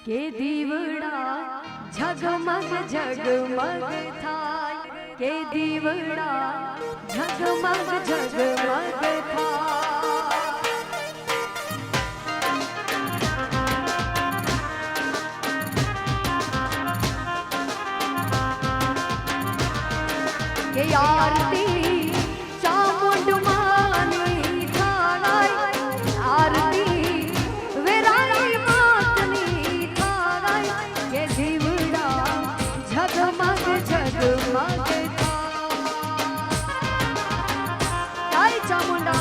के दीवड़ा झगमग झगमग थाय के दीवड़ा झगमग झगमग थाय के आरती चामुंड मानी थाय आरती वेराई मातनी थाय के दीवड़ा झगमग झगमग थाय चामुंडा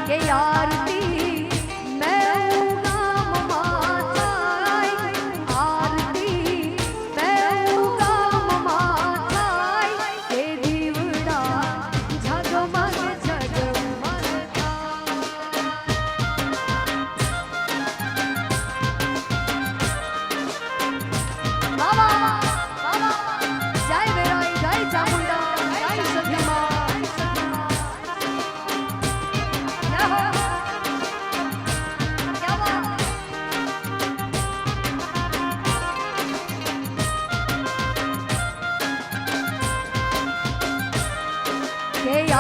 के आरती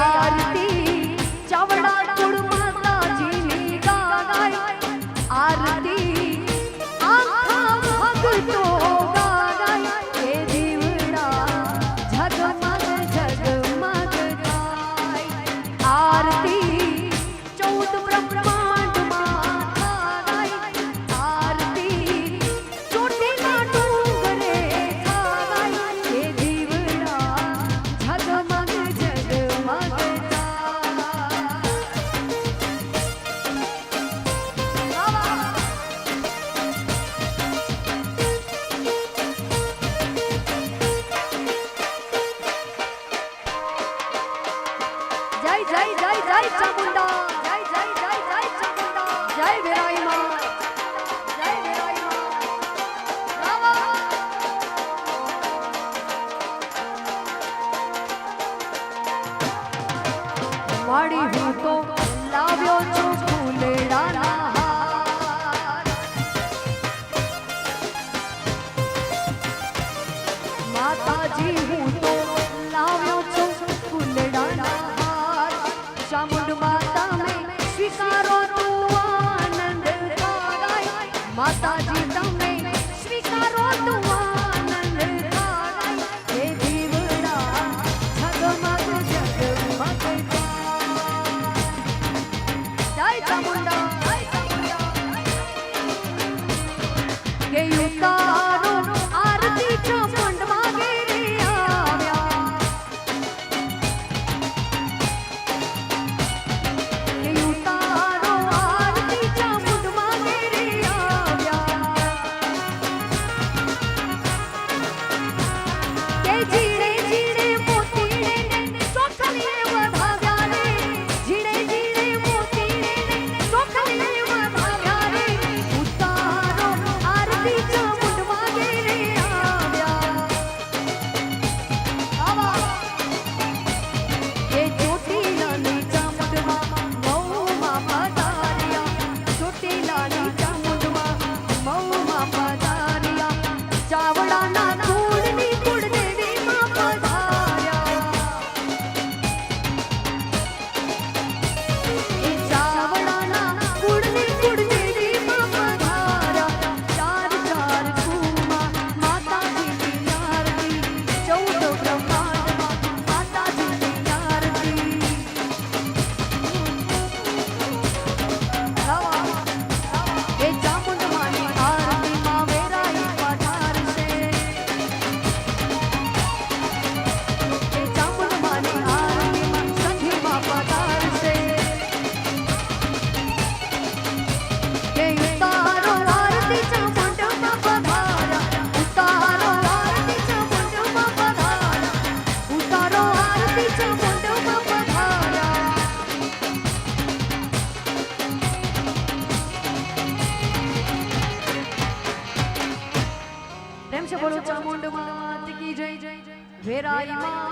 आरती चावड़ा कुड़ माता जी नी गाय आरती आखा भगतो गाय के दीवड़ा झगमग झगमग थाय आरती 14 ब्रह्मांड मां थाय आरती चोटीला डूंगरे थाय के दीवड़ा झगमग जय जय जय जय चामुंडा जय जय जय जय चामुंडा जय वेराई मां जय वेराई मां वाड़ी हूं तो लाव्यो छो फूलेड़ा ना हार माताजी हूं तो लाव्यो छो फूलेड़ा ना चामुंड माता में स्वीकारो तू आनंद थाय माता जी तमें स्वीकारो तू आनंद थाय के दीवड़ा झगमग झगमग थाय जय चामुंडा के उतारो आरती चामुंड मागे प्रेम से बोलो चामुंड मात की जय जय वेराई मां